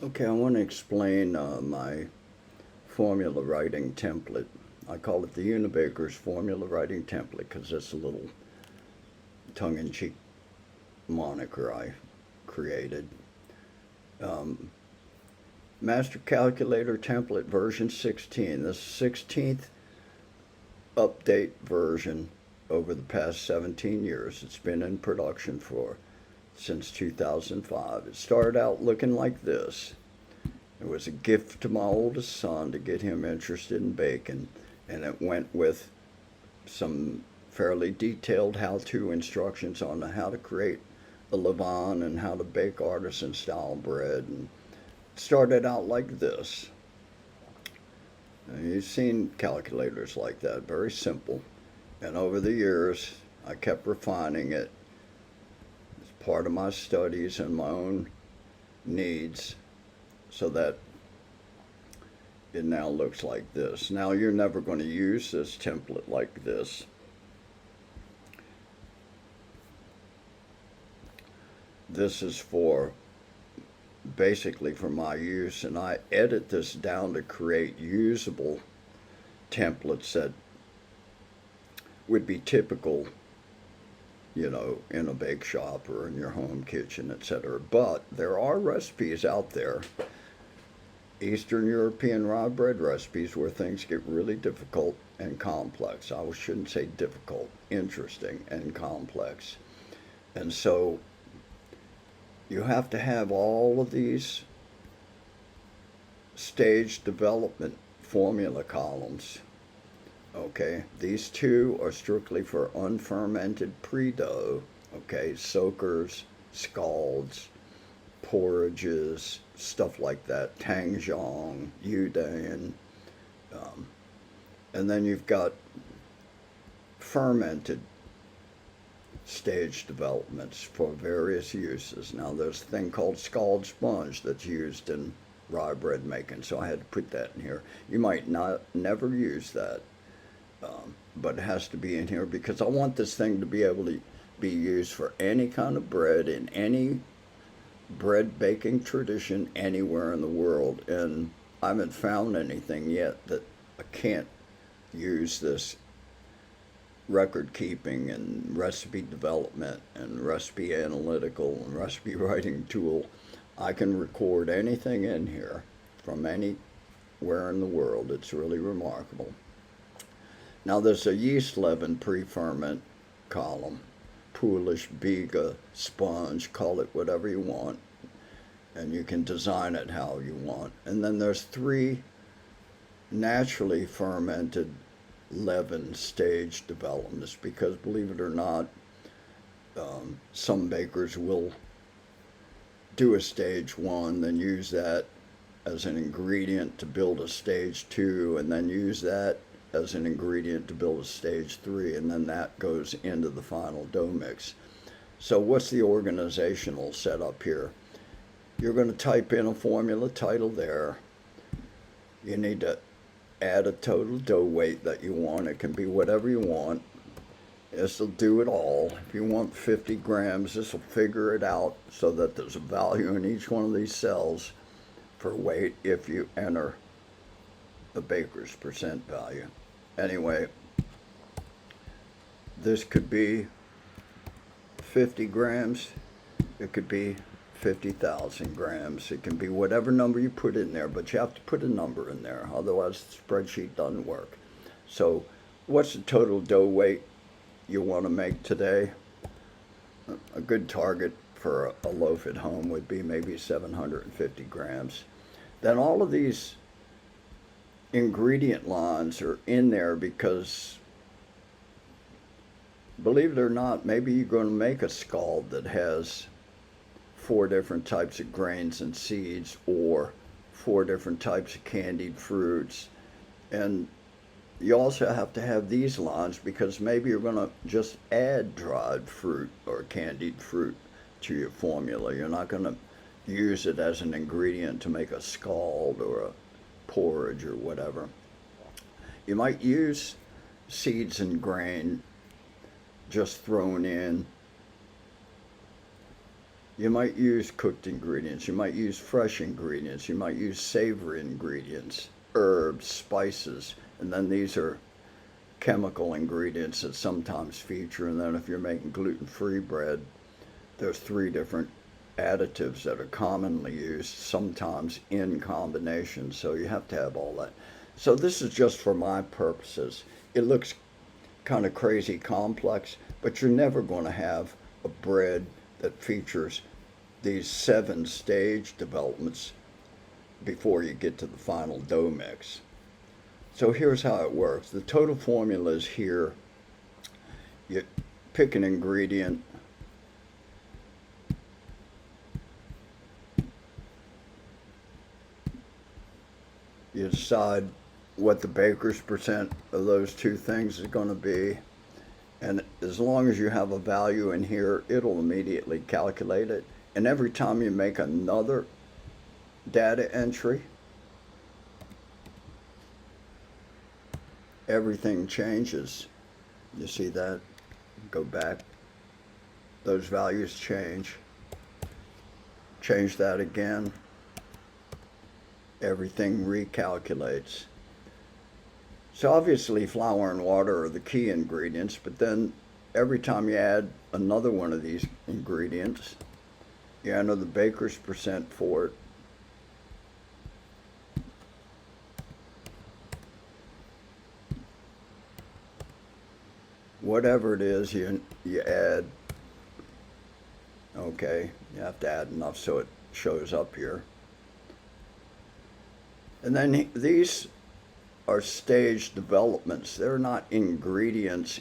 Okay, I want to explain my formula writing template. I call it the Unabaker's formula writing template because it's a little tongue-in-cheek moniker I created. Um, Master Calculator template version 16. This 16th update version over the past 17 years. It's been in production for since 2005. It started out looking like this. It was a gift to my oldest son to get him interested in baking, and it went with some fairly detailed how-to instructions on how to create a levain and how to bake artisan style bread. And it started out like this. Now, you've seen calculators like that, very simple. And over the years, I kept refining it as part of my studies and my own needs so that it now looks like this. Now you're never going to use this template like this. This is for basically for my use, and I edit this down to create usable templates that would be typical, in a bake shop or in your home kitchen, etc. But there are recipes out there, Eastern European rye bread recipes, where things get really difficult and complex. I shouldn't say difficult, interesting and complex. And so you have to have all of these stage development formula columns. Okay, these two are strictly for unfermented pre-dough. Okay, soakers, scalds, porridges, stuff like that, tangzhong, yudan. Um, and then you've got fermented stage developments for various uses. Now, there's a thing called scald sponge that's used in rye bread making, so I had to put that in here. You might not never use that, but it has to be in here because I want this thing to be able to be used for any kind of bread in any bread baking tradition anywhere in the world. And I haven't found anything yet that I can't use this record keeping and recipe development and recipe analytical and recipe writing tool. I can record anything in here from anywhere in the world. It's really remarkable. Now there's a yeast leaven pre-ferment column, Polish, Biga, sponge, call it whatever you want, and you can design it how you want. And then there's three naturally fermented leaven stage developments because, believe it or not, some bakers will do a stage one, then use that as an ingredient to build a stage two, and then use that as an ingredient to build a stage three, and then that goes into the final dough mix. So, what's the organizational setup here? You're going to type in a formula title there. You need to add a total dough weight that you want. It can be whatever you want. This will do it all. If you want 50 grams, this will figure it out so that there's a value in each one of these cells for weight if you enter the baker's percent value. Anyway, this could be 50 grams. It could be 50,000 grams. It can be whatever number you put in there, but you have to put a number in there. Otherwise, the spreadsheet doesn't work. So, what's the total dough weight you want to make today? A good target for a loaf at home would be maybe 750 grams. Then all of these ingredient lines are in there because, believe it or not, maybe you're going to make a scald that has 4 different types of grains and seeds, or 4 different types of candied fruits. And you also have to have these lines because maybe you're going to just add dried fruit or candied fruit to your formula. You're not going to use it as an ingredient to make a scald or a porridge or whatever. You might use seeds and grain just thrown in You might use cooked ingredients, you might use fresh ingredients, you might use savory ingredients, herbs, spices, and then these are chemical ingredients that sometimes feature. And then if you're making gluten-free bread, there's three different additives that are commonly used, sometimes in combination. So you have to have all that. So this is just for my purposes. It looks kind of crazy complex, but you're never going to have a bread that features these 7 stage developments before you get to the final dough mix. So here's how it works. The total formula is here. You pick an ingredient. You decide what the baker's percent of those two things is going to be. And as long as you have a value in here, it'll immediately calculate it. And every time you make another data entry, everything changes. You see that? Go back. Those values change. Change that again. Everything recalculates. So obviously flour and water are the key ingredients, but then every time you add another one of these ingredients, you enter the baker's percent for it. Whatever it is you add, okay, you have to add enough so it shows up here. And then these are stage developments. They're not ingredients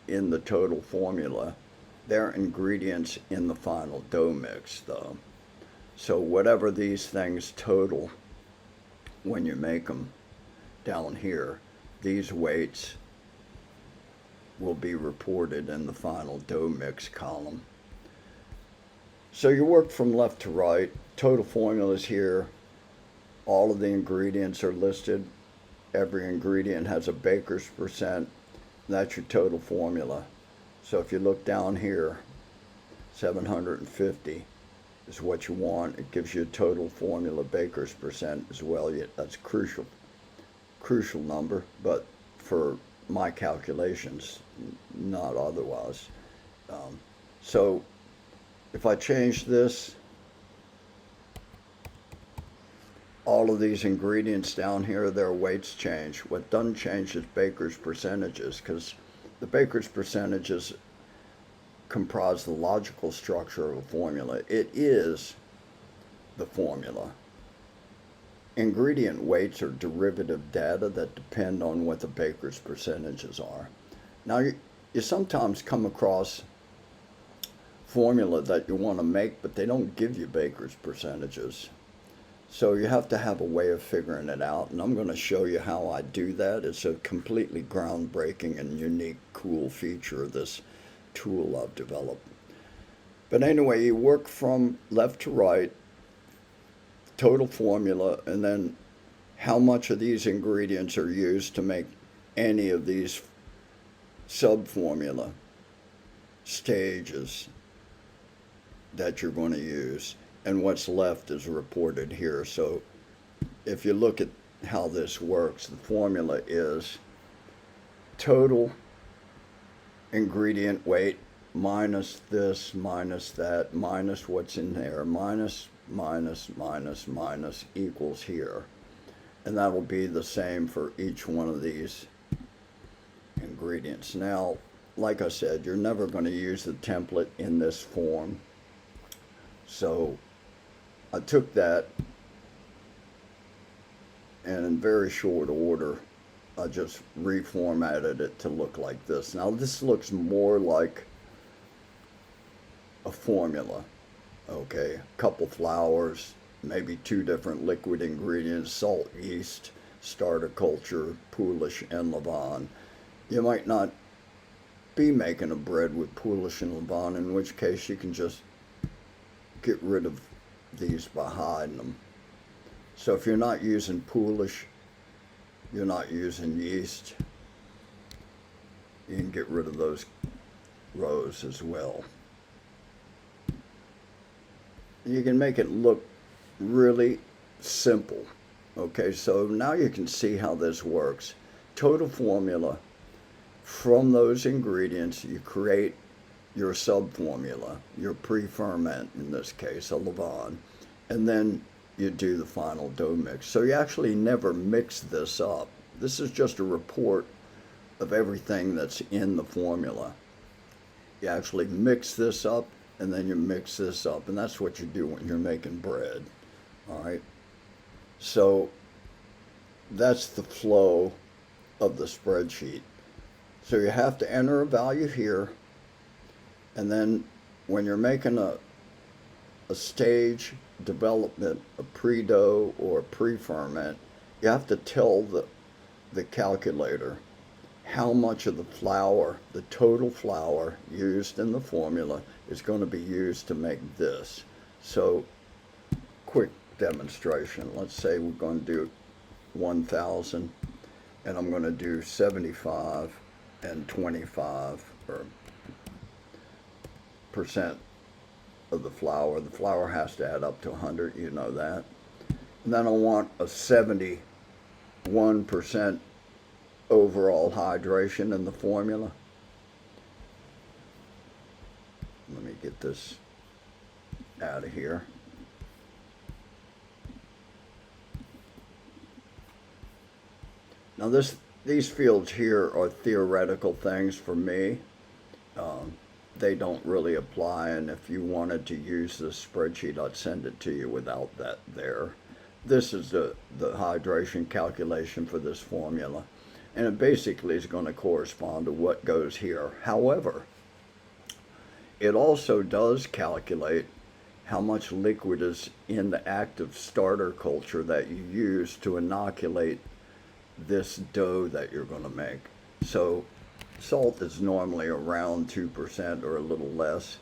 in the total formula. They're ingredients in the final dough mix, though. So whatever these things total when you make them down here, these weights will be reported in the final dough mix column. So you work from left to right. Total formula is here. All of the ingredients are listed. Every ingredient has a baker's percent. That's your total formula. So if you look down here, 750 is what you want. It gives you a total formula baker's percent as well. That's crucial number, but for my calculations, not otherwise. So if I change this, all of these ingredients down here, their weights change. What doesn't change is baker's percentages, because the baker's percentages comprise the logical structure of a formula. It is the formula. Ingredient weights are derivative data that depend on what the baker's percentages are. Now, you sometimes come across formula that you want to make, but they don't give you baker's percentages. So you have to have a way of figuring it out, and I'm going to show you how I do that. It's a completely groundbreaking and unique, cool feature of this tool I've developed. But anyway, you work from left to right, total formula, and then how much of these ingredients are used to make any of these sub-formula stages that you're going to use. And what's left is reported here. So if you look at how this works, the formula is total ingredient weight minus this, minus that, minus what's in there, minus equals here. And that will be the same for each one of these ingredients. Now, like I said, you're never going to use the template in this form. So I took that, and in very short order, I just reformatted it to look like this. Now this looks more like a formula, okay? A couple flours, maybe 2 different liquid ingredients, salt, yeast, starter culture, Polish, and levain. You might not be making a bread with Polish and levain, in which case you can just get rid of these by hiding them. So if you're not using Polish, you're not using yeast, you can get rid of those rows as well. You can make it look really simple. Okay, so now you can see how this works. Total formula. From those ingredients, you create your subformula, your pre-ferment, in this case, a levain, and then you do the final dough mix. So you actually never mix this up. This is just a report of everything that's in the formula. You actually mix this up and then you mix this up, and that's what you do when you're making bread. All right. So that's the flow of the spreadsheet. So you have to enter a value here, and then when you're making a stage development, a pre-dough or a pre-ferment, you have to tell the calculator how much of the flour, the total flour used in the formula, is going to be used to make this. So, quick demonstration. Let's say we're going to do 1,000, and I'm going to do 75 and 25 or percent of the flour. The flour has to add up to 100, you know that. And then I want a 71% overall hydration in the formula. Let me get this out of here. Now these fields here are theoretical things for me. They don't really apply, and if you wanted to use this spreadsheet, I'd send it to you without that there. This is the hydration calculation for this formula, and it basically is going to correspond to what goes here. However, it also does calculate how much liquid is in the active starter culture that you use to inoculate this dough that you're going to make. So salt is normally around 2% or a little less,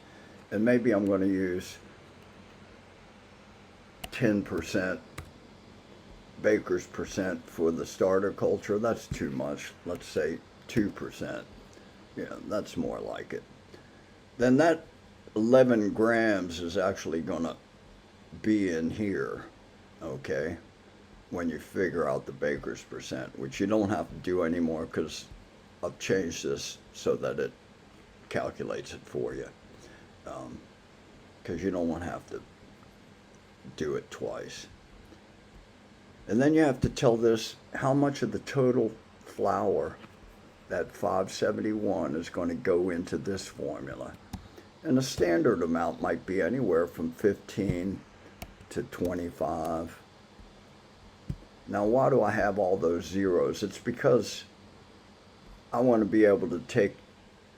and maybe I'm going to use 10% baker's percent for the starter culture. That's too much. Let's say 2%. Yeah, that's more like it. Then that 11 grams is actually going to be in here, okay, when you figure out the baker's percent, which you don't have to do anymore because I've changed this so that it calculates it for you, because you don't want to have to do it twice. And then you have to tell this how much of the total flour, that 571, is going to go into this formula. And the standard amount might be anywhere from 15 to 25. Now, why do I have all those zeros? It's because I want to be able to take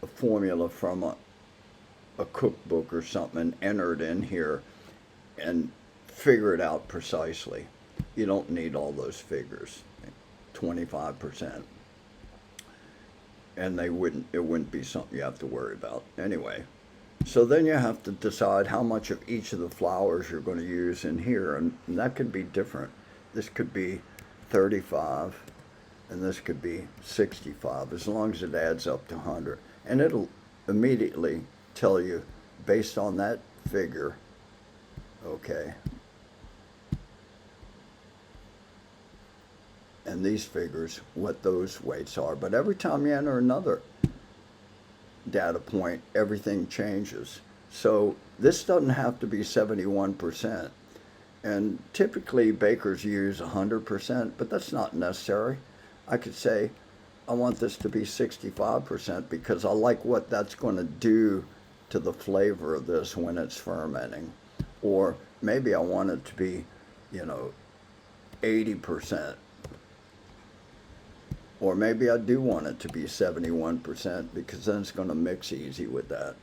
a formula from a cookbook or something and enter it in here and figure it out precisely. You don't need all those figures, 25%. And it wouldn't be something you have to worry about. Anyway, so then you have to decide how much of each of the flours you're going to use in here, and that could be different. This could be 35, and this could be 65, as long as it adds up to 100. And it'll immediately tell you, based on that figure, okay, and these figures, what those weights are. But every time you enter another data point, everything changes. So this doesn't have to be 71%. And typically bakers use 100%, but that's not necessary. I could say, I want this to be 65% because I like what that's going to do to the flavor of this when it's fermenting. Or maybe I want it to be, 80%. Or maybe I do want it to be 71% because then it's going to mix easy with that.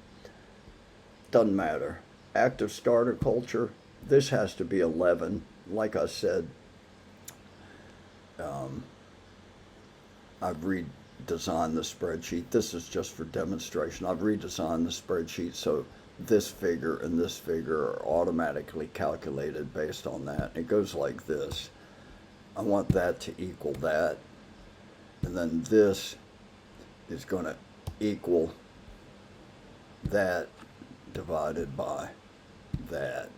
Doesn't matter. Active starter culture, this has to be 11. Like I said, I've redesigned the spreadsheet. This is just for demonstration. I've redesigned the spreadsheet so this figure and this figure are automatically calculated based on that. It goes like this. I want that to equal that. And then this is going to equal that divided by that.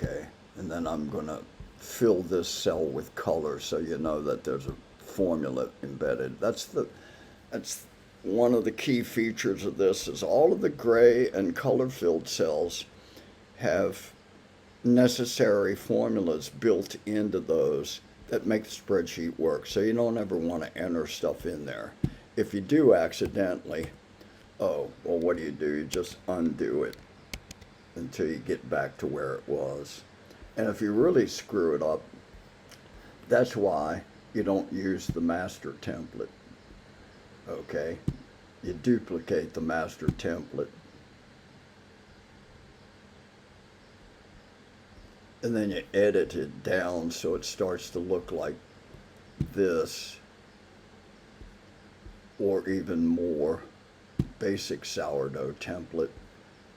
Okay, and then I'm going to fill this cell with color so you know that there's a formula embedded. That's one of the key features of this is all of the gray and color filled cells have necessary formulas built into those that make the spreadsheet work. So you don't ever want to enter stuff in there. If you do accidentally, oh, well, what do? You just undo it until you get back to where it was. And if you really screw it up, that's why you don't use the master template. Okay? You duplicate the master template. And then you edit it down so it starts to look like this, or even more. Basic sourdough template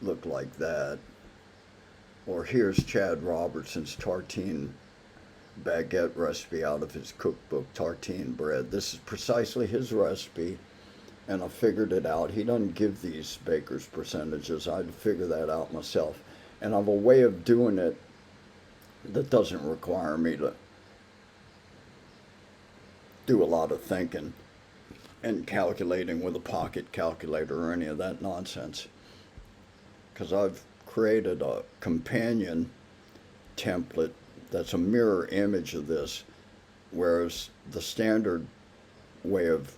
look like that. Or here's Chad Robertson's tartine baguette recipe out of his cookbook, Tartine Bread. This is precisely his recipe, and I figured it out. He doesn't give these baker's percentages. I had to figure that out myself. And I have a way of doing it that doesn't require me to do a lot of thinking and calculating with a pocket calculator or any of that nonsense. Because I've created a companion template that's a mirror image of this, whereas the standard way of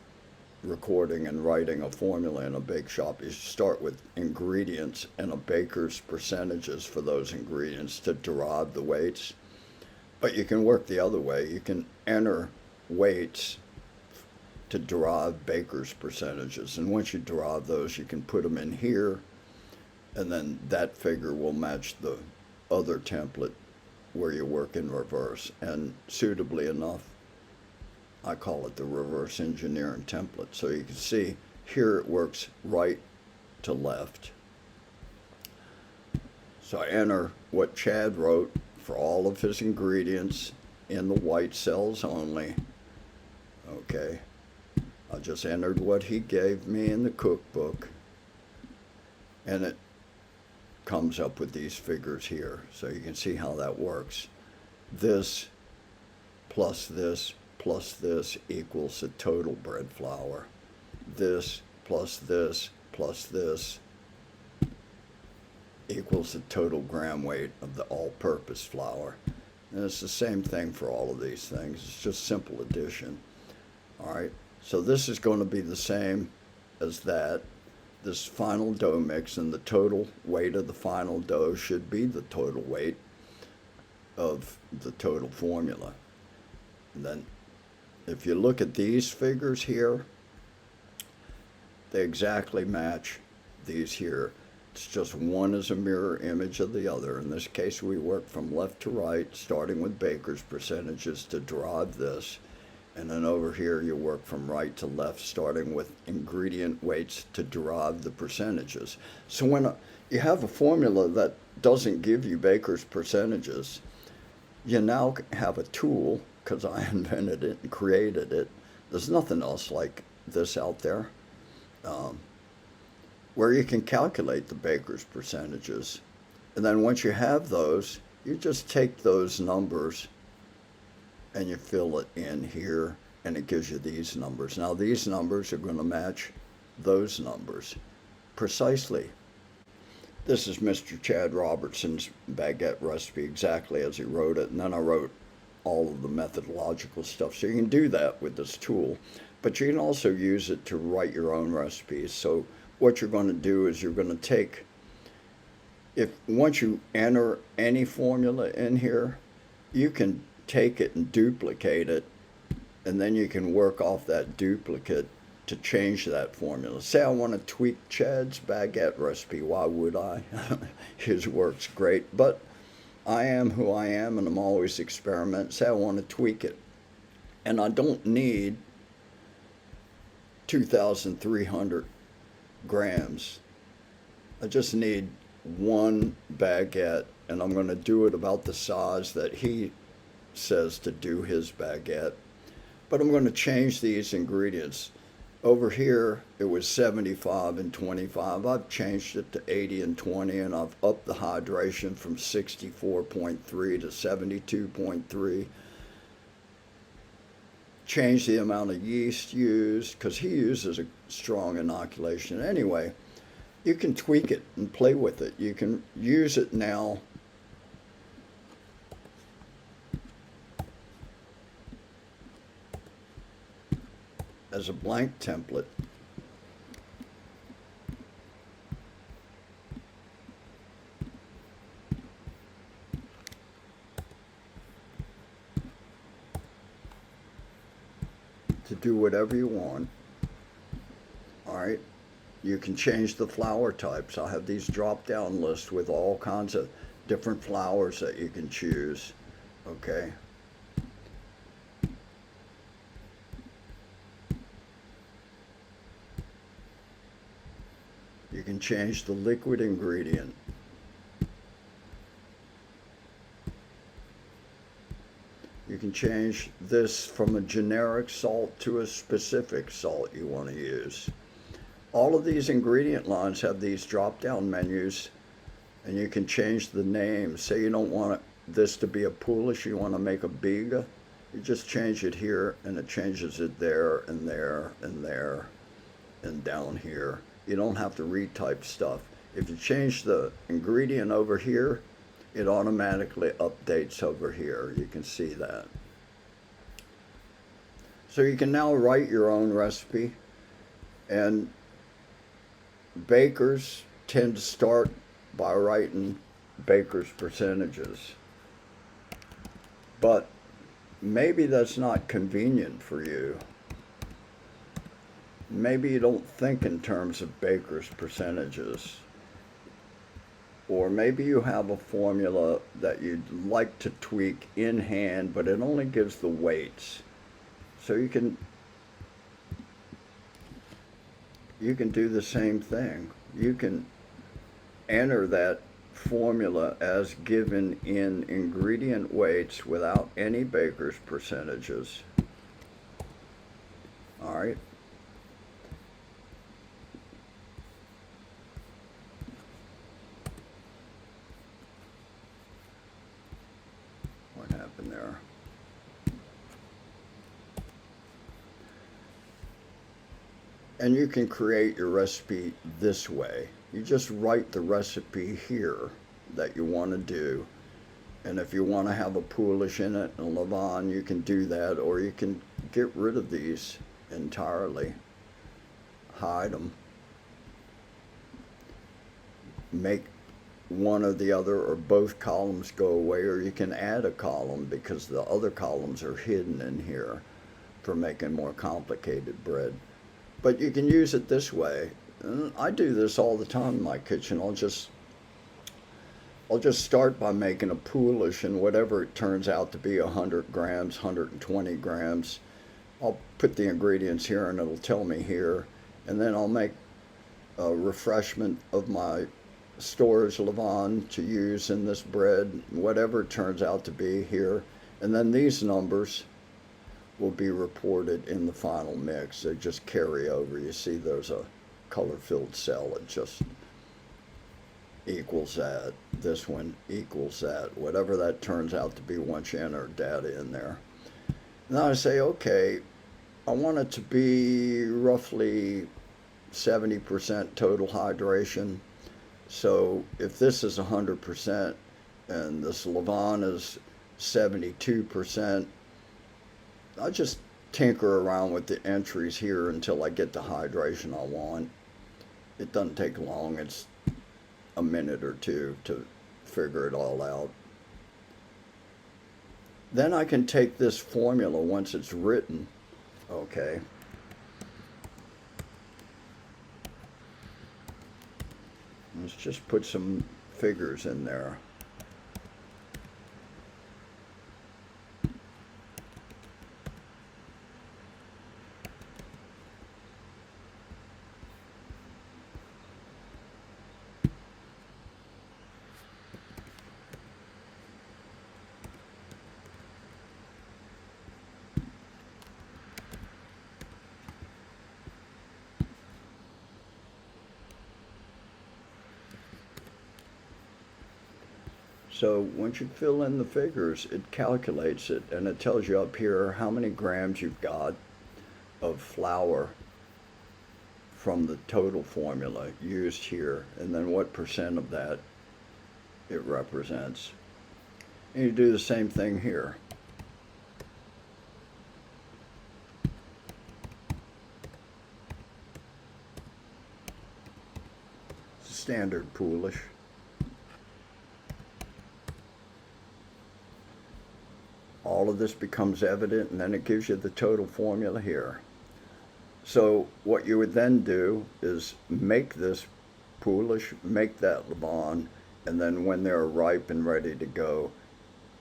recording and writing a formula in a bake shop is you start with ingredients and a baker's percentages for those ingredients to derive the weights. But you can work the other way. You can enter weights to derive baker's percentages, and once you derive those, you can put them in here, and then that figure will match the other template where you work in reverse. And suitably enough, I call it the reverse engineering template. So you can see here it works right to left. So I enter what Chad wrote for all of his ingredients in the white cells only. Okay. I just entered what he gave me in the cookbook, and it comes up with these figures here. So you can see how that works. This plus this plus this equals the total bread flour. This plus this plus this equals the total gram weight of the all-purpose flour. And it's the same thing for all of these things. It's just simple addition. All right, so this is going to be the same as that. This final dough mix, and the total weight of the final dough should be the total weight of the total formula. And then if you look at these figures here, they exactly match these here. It's just one is a mirror image of the other. In this case, we work from left to right, starting with baker's percentages to derive this. And then over here, you work from right to left, starting with ingredient weights to derive the percentages. So when you have a formula that doesn't give you baker's percentages, you now have a tool, because I invented it and created it. There's nothing else like this out there, where you can calculate the baker's percentages. And then once you have those, you just take those numbers and you fill it in here, and it gives you these numbers. Now these numbers are going to match those numbers precisely. This is Mr. Chad Robertson's baguette recipe exactly as he wrote it, and then I wrote all of the methodological stuff. So you can do that with this tool, but you can also use it to write your own recipes. So what you're going to do is you're going to take, once you enter any formula in here, you can take it and duplicate it, and then you can work off that duplicate to change that formula. Say I want to tweak Chad's baguette recipe. Why would I? His work's great, but I am who I am, and I'm always experimenting. Say I want to tweak it, and I don't need 2,300 grams. I just need one baguette, and I'm going to do it about the size that he says to do his baguette. But I'm going to change these ingredients. over here it was 75 and 25. I've changed it to 80 and 20, and I've upped the hydration from 64.3 to 72.3. Changed the amount of yeast used because he uses a strong inoculation. Anyway, you can tweak it and play with it. You can use it now as a blank template. To do whatever you want. All right. You can change the flower types. I have these drop down lists with all kinds of different flowers that you can choose. Okay. You can change the liquid ingredient. You can change this from a generic salt to a specific salt you want to use. All of these ingredient lines have these drop down menus, and you can change the name. Say you don't want this to be a Polish, you want to make a Biga, you just change it here and it changes it there and there and there and down here. You don't have to retype stuff. If you change the ingredient over here, it automatically updates over here. You can see that. So you can now write your own recipe, and bakers tend to start by writing baker's percentages. But maybe that's not convenient for you. Maybe you don't think in terms of baker's percentages. Or maybe you have a formula that you'd like to tweak in hand, but it only gives the weights. So you can do the same thing. You can enter that formula as given in ingredient weights without any baker's percentages. All right. What happened there? And you can create your recipe this way. You just write the recipe here that you want to do. And if you want to have a Polish in it and Lavon, you can do that, or you can get rid of these entirely. Hide them. Make one or the other or both columns go away, or you can add a column because the other columns are hidden in here for making more complicated bread. But you can use it this way. And I do this all the time in my kitchen. I'll just start by making a Polish, and whatever it turns out to be, 100 grams, 120 grams, I'll put the ingredients here and it'll tell me here. And then I'll make a refreshment of my storage Lavon to use in this bread, whatever it turns out to be here. And then these numbers will be reported in the final mix. They just carry over. You see there's a color-filled cell. It just equals that. This one equals that. Whatever that turns out to be once you enter data in there. Now I say, okay, I want it to be roughly 70% total hydration. So if this is 100% and this Lavon is 72%, I just tinker around with the entries here until I get the hydration I want. It doesn't take long. It's a minute or two to figure it all out. Then I can take this formula once it's written, okay, let's just put some figures in there. So once you fill in the figures, it calculates it, and it tells you up here how many grams you've got of flour from the total formula used here, and then what percent of that it represents. And you do the same thing here. Standard poolish. All of this becomes evident, and then it gives you the total formula here. So what you would then do is make this poolish, make that Levon, and then when they're ripe and ready to go,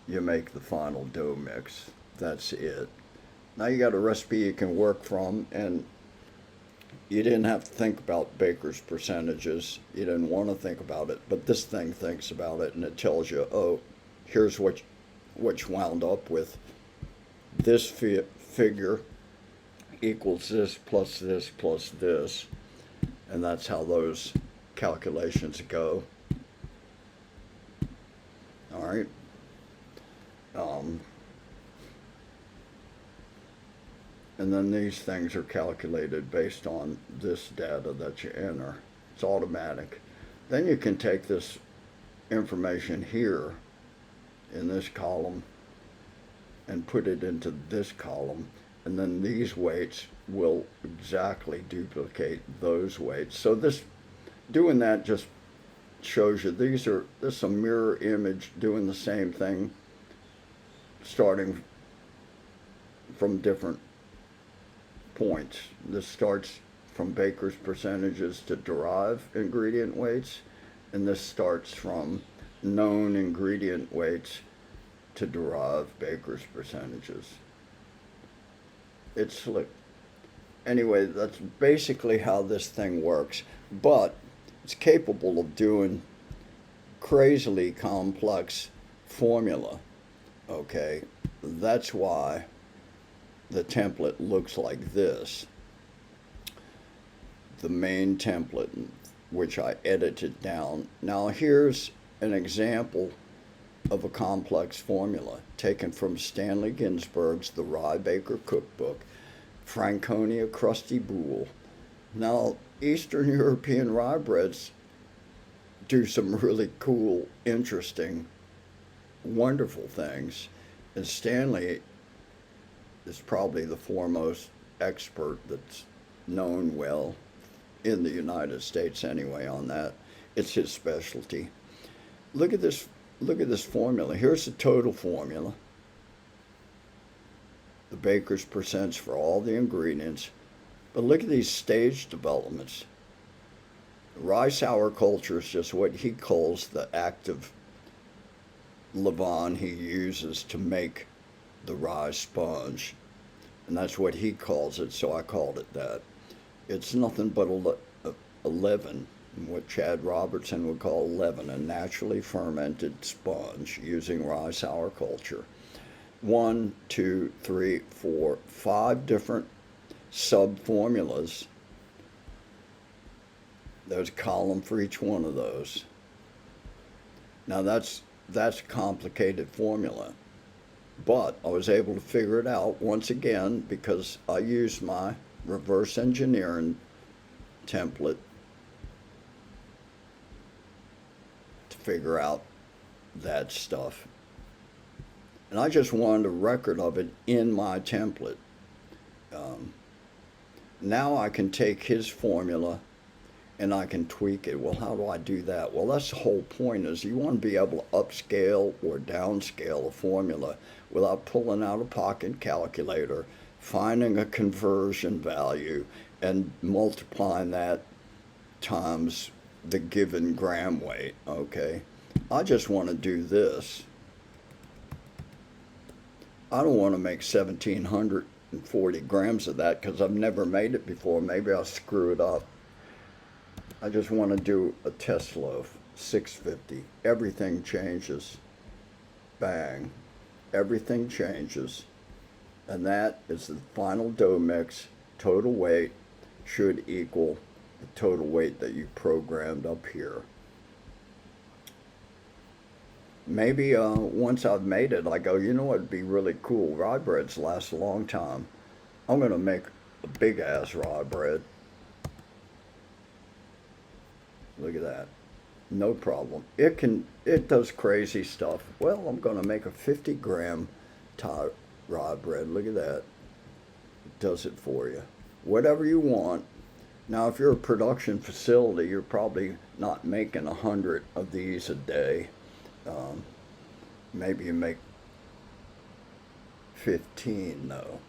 you make the final dough mix. That's it. Now you got a recipe you can work from, and you didn't have to think about baker's percentages. You didn't want to think about it, but this thing thinks about it, and it tells you, oh, here's what you wound up with. This figure equals this plus this plus this, and that's how those calculations go. All right. And then these things are calculated based on this data that you enter. It's automatic. Then you can take this information here in this column and put it into this column, and then these weights will exactly duplicate those weights. So doing that just shows you this is a mirror image doing the same thing, starting from different points. This starts from baker's percentages to derive ingredient weights, and this starts from known ingredient weights to derive baker's percentages. It's slick. Anyway, that's basically how this thing works, but it's capable of doing crazily complex formula. Okay, that's why the template looks like this. The main template, which I edited down. Now here's an example of a complex formula taken from Stanley Ginsberg's The Rye Baker Cookbook, Franconia Crusty Boule. Now, Eastern European rye breads do some really cool, interesting, wonderful things, and Stanley is probably the foremost expert that's known well in the United States anyway on that. It's his specialty. Look at this formula. Here's the total formula. The baker's percents for all the ingredients. But look at these stage developments. Rye sour culture is just what he calls the active levain he uses to make the rye sponge. And that's what he calls it, so I called it that. It's nothing but a leaven, what Chad Robertson would call leaven, a naturally fermented sponge using rye sour culture. 1, 2, 3, 4, 5 different sub-formulas. There's a column for each one of those. Now that's a complicated formula, but I was able to figure it out once again because I used my reverse engineering template to figure out that stuff. And I just wanted a record of it in my template. Now I can take his formula and I can tweak it. Well, how do I do that? Well, that's the whole point, is you want to be able to upscale or downscale a formula without pulling out a pocket calculator, finding a conversion value, and multiplying that times the given gram weight, okay? I just want to do this. I don't want to make 1,740 grams of that because I've never made it before. Maybe I'll screw it up. I just want to do a test loaf, 650. Everything changes. Bang. Everything changes. And that is the final dough mix. Total weight should equal the total weight that you programmed up here. Maybe once I've made it, I go, you know what'd be really cool? Rye breads last a long time. I'm gonna make a big ass rye bread. Look at that. No problem. It does crazy stuff. Well, I'm gonna make a 50-gram Thai rye bread. Look at that. It does it for you. Whatever you want. Now, if you're a production facility, you're probably not making 100 of these a day. Um, Maybe you make 15 though,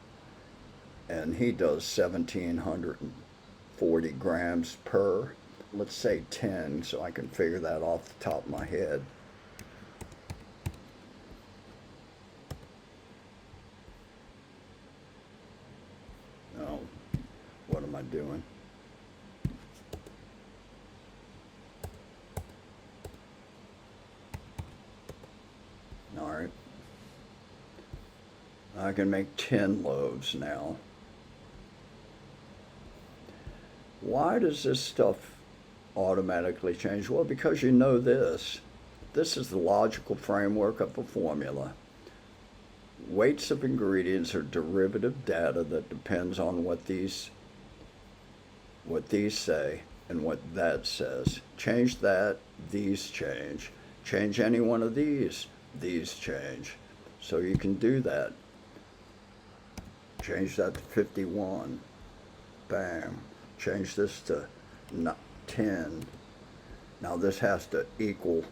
and he does 1,740 grams per. Let's say 10, so I can figure that off the top of my head. Oh, what am I doing? All right, I can make 10 loaves now. Why does this stuff automatically change? Well, because you know this. This is the logical framework of a formula. Weights of ingredients are derivative data that depends on what these say and what that says. Change that, these change. Change any one of these change. So you can do that. Change that to 51. Bam. Change this to 10. Now this has to equal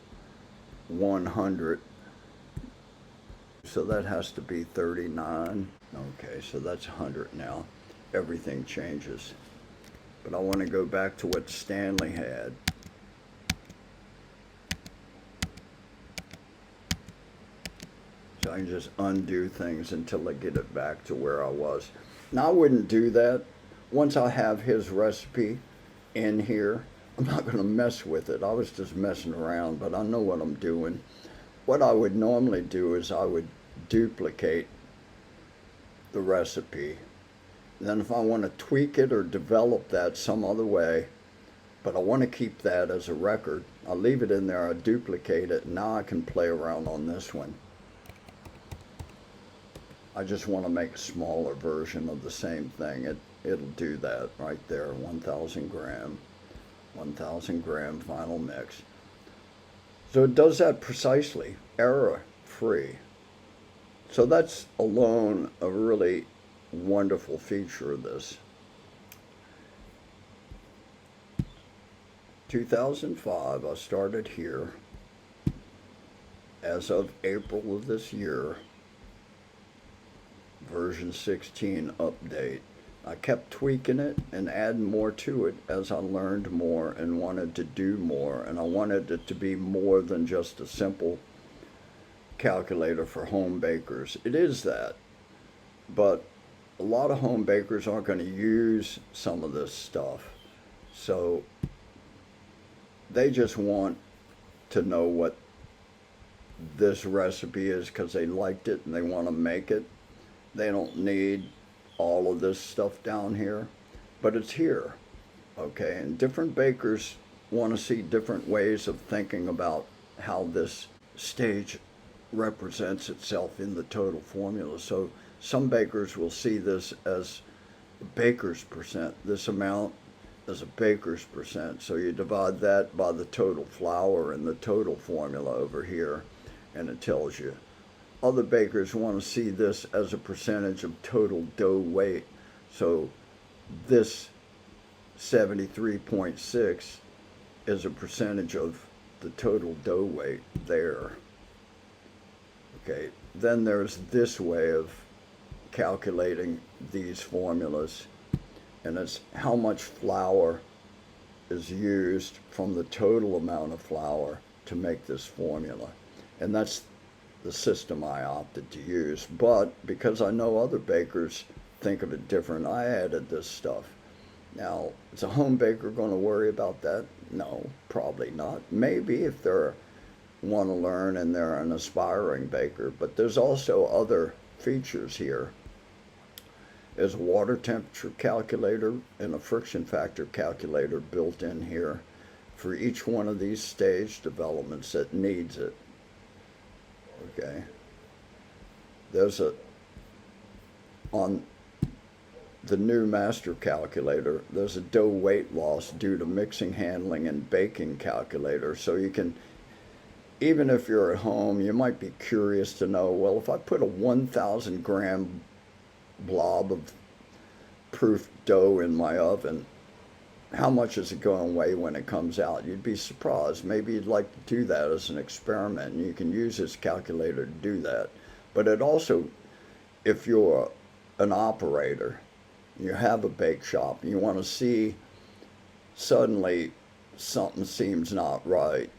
100. So that has to be 39. Okay, so that's 100 now. Everything changes. But I want to go back to what Stanley had. So I can just undo things until I get it back to where I was. Now I wouldn't do that. Once I have his recipe in here, I'm not going to mess with it. I was just messing around, but I know what I'm doing. What I would normally do is I would duplicate the recipe. Then if I want to tweak it or develop that some other way, but I want to keep that as a record, I'll leave it in there, I duplicate it, and now I can play around on this one. I just want to make a smaller version of the same thing. It'll do that right there, 1,000 gram final mix. So it does that precisely, error free. So that's alone a really wonderful feature of this. 2005, I started here. As of April of this year, version 16 update. I kept tweaking it and adding more to it as I learned more and wanted to do more, and I wanted it to be more than just a simple calculator for home bakers. It is that, but a lot of home bakers aren't going to use some of this stuff, so they just want to know what this recipe is because they liked it and they want to make it. They don't need all of this stuff down here, but it's here. Okay, and different bakers want to see different ways of thinking about how this stage represents itself in the total formula. So some bakers will see this as a baker's percent. This amount is a baker's percent. So you divide that by the total flour in the total formula over here, and it tells you. Other bakers want to see this as a percentage of total dough weight. So this 73.6 is a percentage of the total dough weight there. Okay, then there's this way of calculating these formulas, and it's how much flour is used from the total amount of flour to make this formula. And that's the system I opted to use. But because I know other bakers think of it different, I added this stuff. Now, is a home baker going to worry about that? No, probably not. Maybe if they're want to learn and they're an aspiring baker. But there's also other features here. There's a water temperature calculator and a friction factor calculator built in here for each one of these stage developments that needs it. Okay. There's on the new master calculator, there's a dough weight loss due to mixing, handling, and baking calculator. So you can, even if you're at home, you might be curious to know, well, if I put a 1,000 gram blob of proof dough in my oven, how much is it going to weigh when it comes out? You'd be surprised. Maybe you'd like to do that as an experiment. And you can use this calculator to do that. But it also, if you're an operator, you have a bake shop, and you want to see suddenly something seems not right,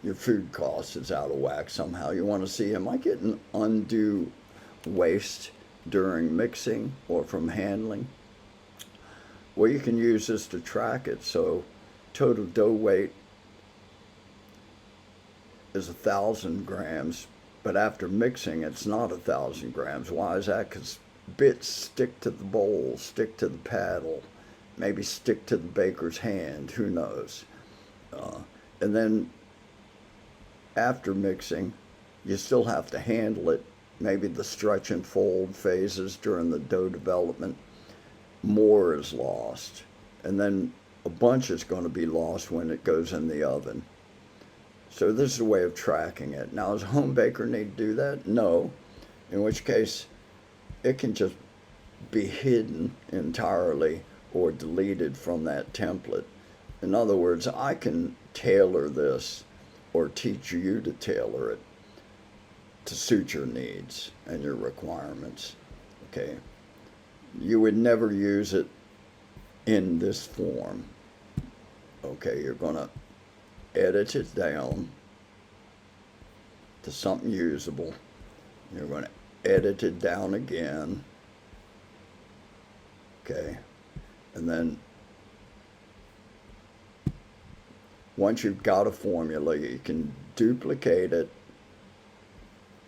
your food cost is out of whack somehow. You want to see, am I getting undue waste during mixing or from handling? Well, you can use this to track it. So total dough weight is 1,000 grams, but after mixing, it's not 1,000 grams. Why is that? Because bits stick to the bowl, stick to the paddle, maybe stick to the baker's hand, who knows. And then after mixing, you still have to handle it. Maybe the stretch and fold phases during the dough development, more is lost. And then a bunch is going to be lost when it goes in the oven. So this is a way of tracking it. Now, does a home baker need to do that? No. In which case, it can just be hidden entirely or deleted from that template. In other words, I can tailor this or teach you to tailor it to suit your needs and your requirements. Okay. You would never use it in this form. Okay, you're going to edit it down to something usable. You're going to edit it down again. Okay, and then once you've got a formula, you can duplicate it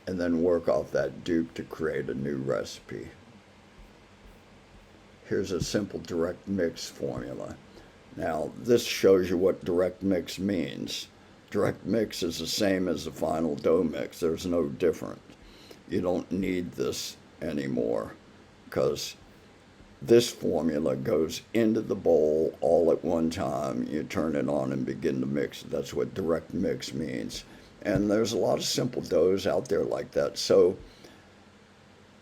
and then work off that dupe to create a new recipe. Here's a simple direct mix formula. Now, this shows you what direct mix means. Direct mix is the same as the final dough mix. There's no difference. You don't need this anymore because this formula goes into the bowl all at one time. You turn it on and begin to mix. That's what direct mix means. And there's a lot of simple doughs out there like that. So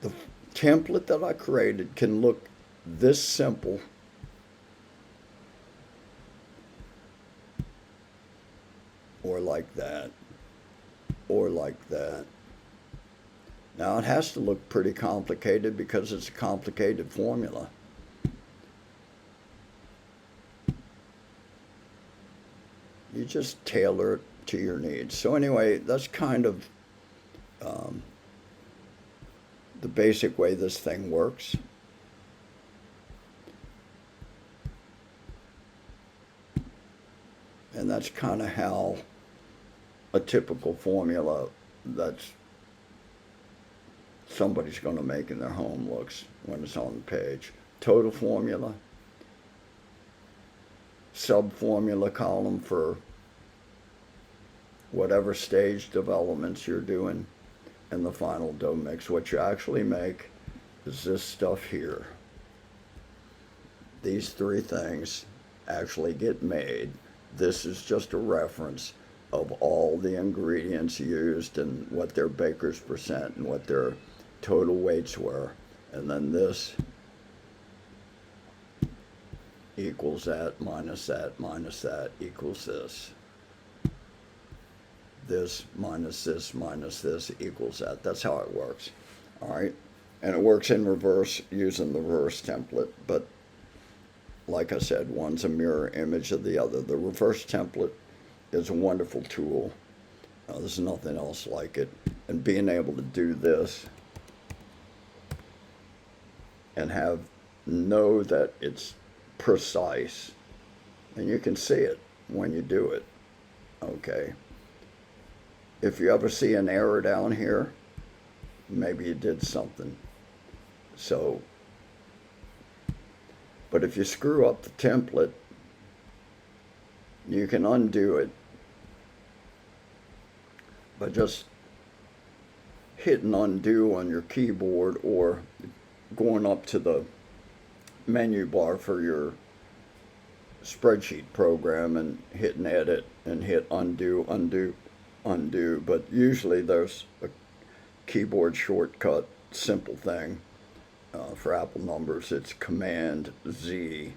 the template that I created can look this simple, or like that, or like that. Now it has to look pretty complicated because it's a complicated formula. You just tailor it to your needs. So anyway, that's kind of the basic way this thing works. And that's kind of how a typical formula that's somebody's going to make in their home looks when it's on the page. Total formula, sub-formula column for whatever stage developments you're doing, and the final dough mix. What you actually make is this stuff here. These three things actually get made. This is just a reference of all the ingredients used and what their baker's percent and what their total weights were. And then this equals that minus that equals this. This minus this equals that. That's how it works. All right. And it works in reverse using the reverse template. But like I said, one's a mirror image of the other. The reverse template is a wonderful tool. There's nothing else like it. And being able to do this and know that it's precise. And you can see it when you do it. Okay. If you ever see an error down here, maybe you did something. So, but if you screw up the template, you can undo it by just hitting undo on your keyboard or going up to the menu bar for your spreadsheet program and hitting edit and hit undo, undo, undo. But usually there's a keyboard shortcut, simple thing. For Apple numbers, it's Command Z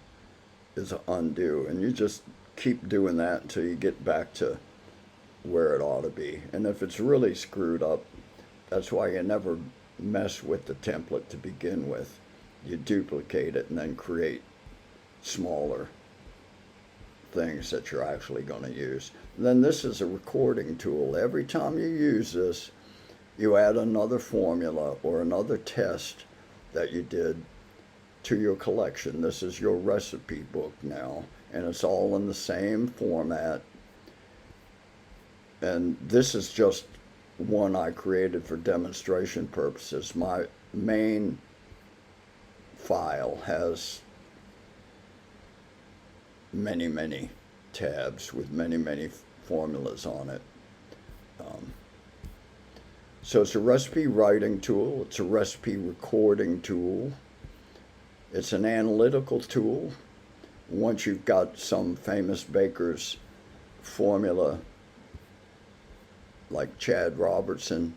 is a undo, and you just keep doing that until you get back to where it ought to be. And if it's really screwed up, that's why you never mess with the template to begin with. You duplicate it and then create smaller things that you're actually going to use. Then this is a recording tool. Every time you use this, you add another formula or another test that you did to your collection. This is your recipe book now, and it's all in the same format. And this is just one I created for demonstration purposes. My main file has many tabs with many formulas on it. So it's a recipe writing tool, it's a recipe recording tool, it's an analytical tool. Once you've got some famous baker's formula, like Chad Robertson,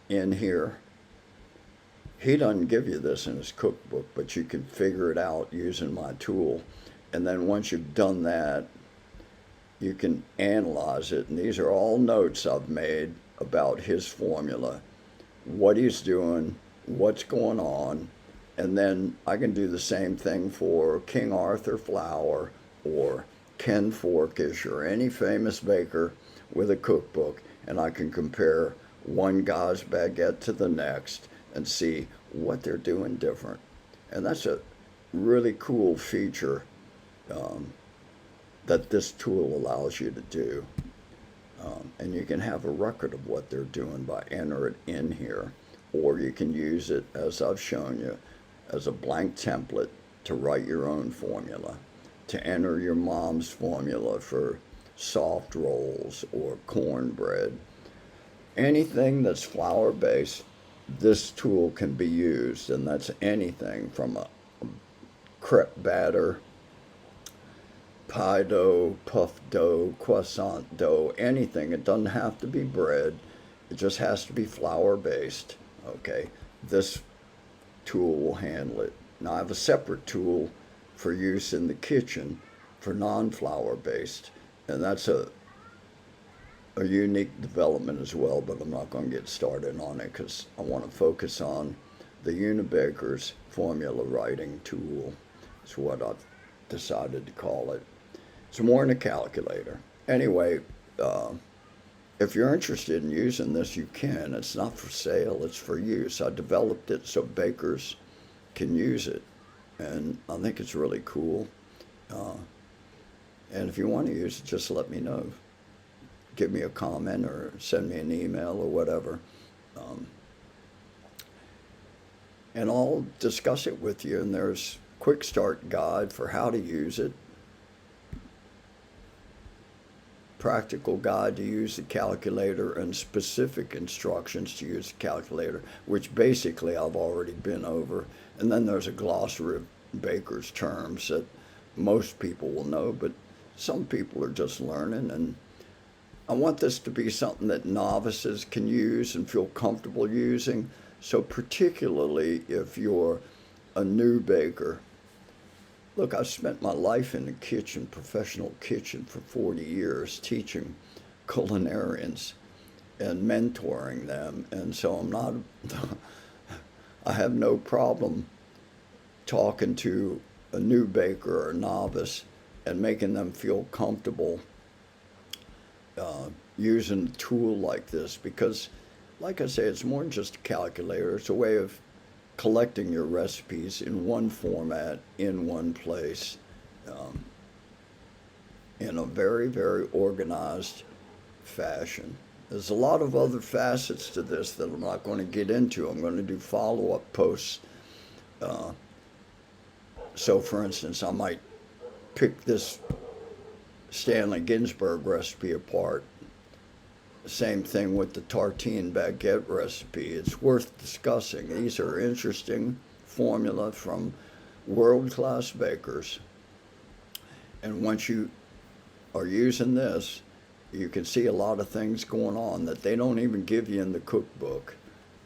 in here, he doesn't give you this in his cookbook, but you can figure it out using my tool. And then once you've done that, you can analyze it. And these are all notes I've made about his formula, what he's doing, what's going on. And then I can do the same thing for King Arthur flour or Ken Forkish or any famous baker with a cookbook, and I can compare one guy's baguette to the next and see what they're doing different. And that's a really cool feature that this tool allows you to do. And you can have a record of what they're doing by entering it in here, or you can use it, as I've shown you, as a blank template to write your own formula, to enter your mom's formula for soft rolls or cornbread. Anything that's flour based, this tool can be used, and that's anything from a crepe batter, pie dough, puff dough, croissant dough, anything. It doesn't have to be bread. It just has to be flour based. Okay, this tool will handle it. Now I have a separate tool for use in the kitchen for non-flour based, and that's a unique development as well, but I'm not going to get started on it because I want to focus on the Unabaker's formula writing tool. It's what I've decided to call it. It's more than a calculator. Anyway, if you're interested in using this, you can. It's not for sale, it's for use. I developed it so bakers can use it, and I think it's really cool. And if you want to use it, just let me know. Give me a comment or send me an email or whatever. And I'll discuss it with you. And there's a quick start guide for how to use it, practical guide to use the calculator, and specific instructions to use the calculator, which basically I've already been over. And then there's a glossary of baker's terms that most people will know, but some people are just learning. And I want this to be something that novices can use and feel comfortable using. So particularly if you're a new baker. Look, I've spent my life in the kitchen, professional kitchen, for 40 years teaching culinarians and mentoring them. And so I'm not, I have no problem talking to a new baker or a novice and making them feel comfortable using a tool like this, because, like I say, it's more than just a calculator. It's a way of collecting your recipes in one format, in one place, in a very organized fashion. There's a lot of other facets to this that I'm not going to get into. I'm going to do follow-up posts. So, for instance, I might pick this Stanley Ginsburg recipe apart Same thing with the tartine baguette recipe. It's worth discussing. These are interesting formula from world-class bakers. And once you are using this, you can see a lot of things going on that they don't even give you in the cookbook.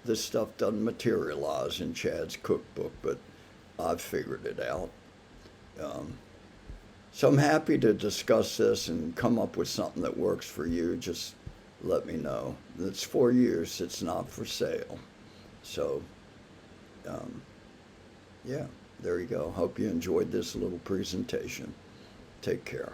This stuff doesn't materialize in Chad's cookbook, but I've figured it out. Um, so I'm happy to discuss this and come up with something that works for you. Just let me know. It's for use, it's not for sale. So, um, yeah, there you go. Hope you enjoyed this little presentation. Take care.